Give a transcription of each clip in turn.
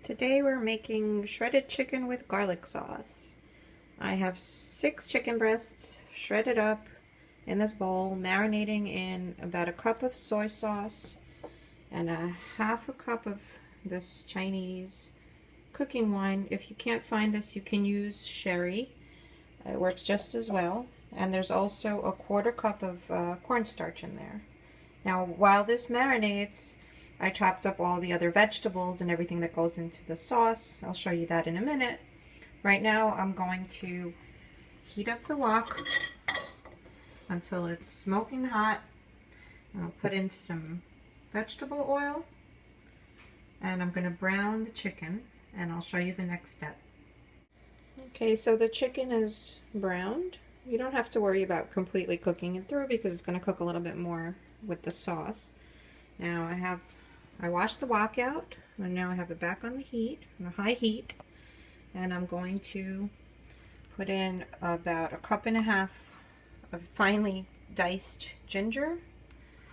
Today we're making shredded chicken with garlic sauce. I have 6 chicken breasts shredded up in this bowl, marinating in about a cup of soy sauce and a half a cup of this Chinese cooking wine. If you can't find this, you can use sherry. It works just as well. And there's also a quarter cup of cornstarch in there. Now, while this marinates, I chopped up all the other vegetables and everything that goes into the sauce. I'll show you that in a minute. Right now, I'm going to heat up the wok until it's smoking hot. And I'll put in some vegetable oil. And I'm going to brown the chicken, and I'll show you the next step. Okay, so the chicken is browned. You don't have to worry about completely cooking it through because it's going to cook a little bit more with the sauce. Now I washed the wok out, and now I have it back on the heat, on a high heat, and I'm going to put in about a cup and a half of finely diced ginger,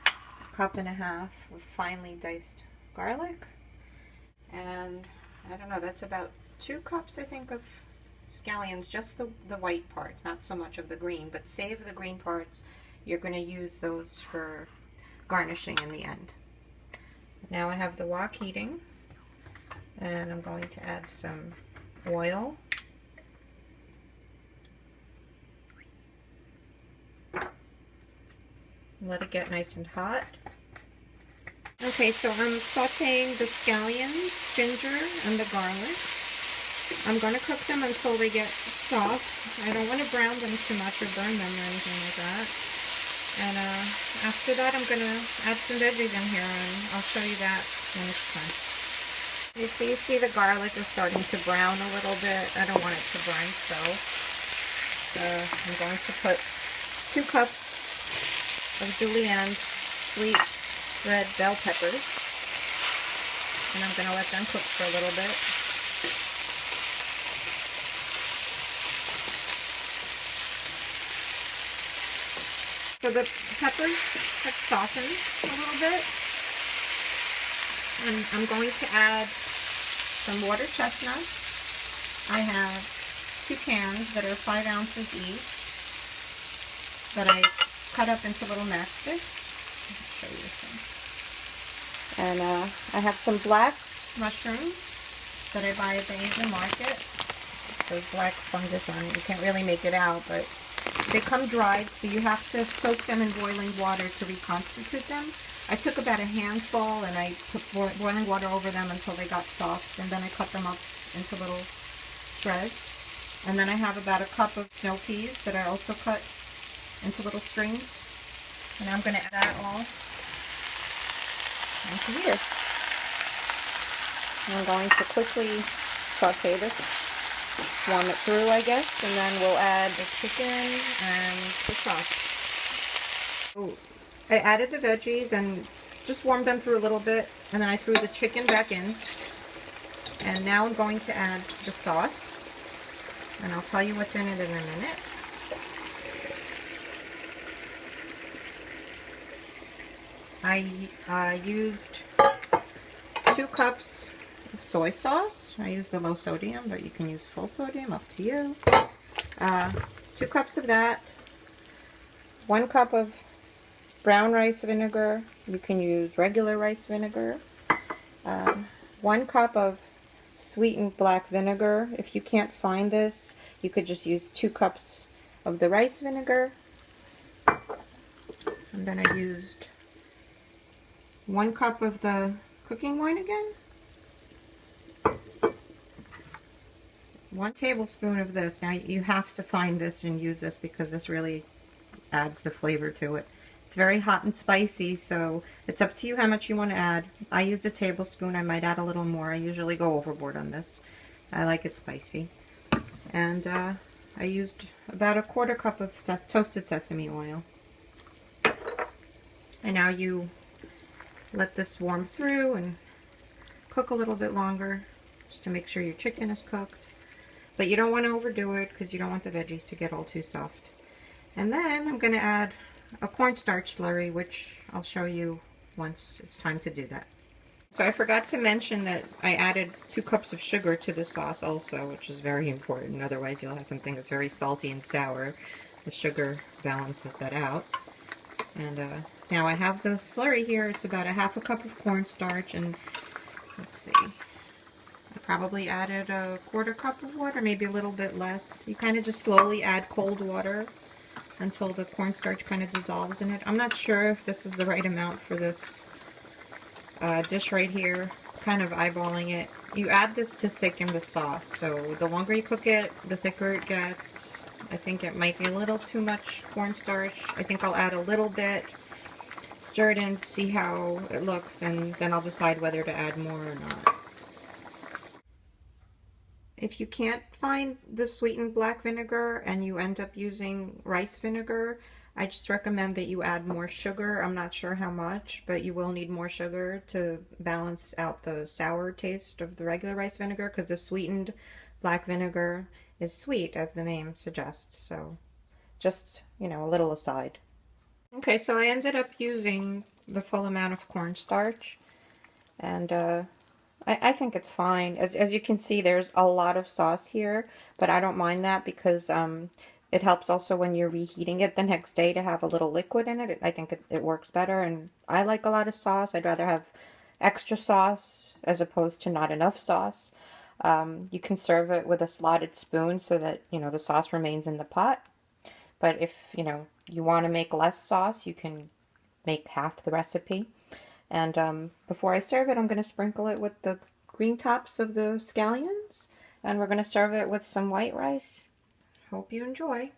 a cup and a half of finely diced garlic, and I don't know, that's about 2 cups, I think, of scallions, just the white parts, not so much of the green, but save the green parts. You're going to use those for garnishing in the end. Now I have the wok heating, and I'm going to add some oil. Let it get nice and hot. Okay, so I'm sauteing the scallions, ginger, and the garlic. I'm going to cook them until they get soft. I don't want to brown them too much or burn them or anything like that. And after that, I'm going to add some veggies in here, and I'll show you that when it's time. You see the garlic is starting to brown a little bit. I don't want it to burn, so I'm going to put 2 cups of julienne sweet red bell peppers, and I'm going to let them cook for a little bit. So the peppers have softened a little bit, and I'm going to add some water chestnuts. I have 2 cans that are 5 ounces each that I cut up into little matchsticks. I'll show you this one. And I have some black mushrooms that I buy at the Asian market. There's black fungus on it. You can't really make it out, but they come dried, so you have to soak them in boiling water to reconstitute them. I took about a handful, and I put boiling water over them until they got soft, and then I cut them up into little shreds. And then I have about a cup of snow peas that I also cut into little strings. And I'm going to add that all into here. And I'm going to quickly saute this. Warm it through, I guess, and then we'll add the chicken and the sauce. Ooh. I added the veggies and just warmed them through a little bit, and then I threw the chicken back in. And now I'm going to add the sauce, and I'll tell you what's in it in a minute. I used 2 cups of soy sauce. I use the low sodium, but you can use full sodium, up to you. 2 cups of that. 1 cup of brown rice vinegar. You can use regular rice vinegar. 1 cup of sweetened black vinegar. If you can't find this, you could just use 2 cups of the rice vinegar. And then I used 1 cup of the cooking wine again. 1 tablespoon of this. Now you have to find this and use this because this really adds the flavor to it. It's very hot and spicy, so it's up to you how much you want to add. I used a tablespoon. I might add a little more. I usually go overboard on this. I like it spicy. And I used about a quarter cup of toasted sesame oil. And now you let this warm through and cook a little bit longer just to make sure your chicken is cooked. But you don't want to overdo it because you don't want the veggies to get all too soft. And then I'm going to add a cornstarch slurry, which I'll show you once it's time to do that. So I forgot to mention that I added 2 cups of sugar to the sauce also, which is very important. Otherwise you'll have something that's very salty and sour. The sugar balances that out. And now I have the slurry here. It's about a half a cup of cornstarch, and let's see, I probably added a 1/4 cup of water, maybe a little bit less. You kind of just slowly add cold water until the cornstarch kind of dissolves in it. I'm not sure if this is the right amount for this dish right here, kind of eyeballing it. You add this to thicken the sauce, so the longer you cook it, the thicker it gets. I think it might be a little too much cornstarch. I think I'll add a little bit, stir it in, see how it looks, and then I'll decide whether to add more or not. If you can't find the sweetened black vinegar and you end up using rice vinegar, I just recommend that you add more sugar. I'm not sure how much, but you will need more sugar to balance out the sour taste of the regular rice vinegar, because the sweetened black vinegar is sweet, as the name suggests. So just, you know, a little aside. Okay, so I ended up using the full amount of cornstarch, and I think it's fine. As you can see, there's a lot of sauce here, but I don't mind that because it helps also when you're reheating it the next day to have a little liquid in it. I think it works better, and I like a lot of sauce. I'd rather have extra sauce as opposed to not enough sauce. You can serve it with a slotted spoon so that, you know, the sauce remains in the pot. But if, you know, you want to make less sauce, you can make half the recipe. And before I serve it, I'm going to sprinkle it with the green tops of the scallions. And we're going to serve it with some white rice. Hope you enjoy.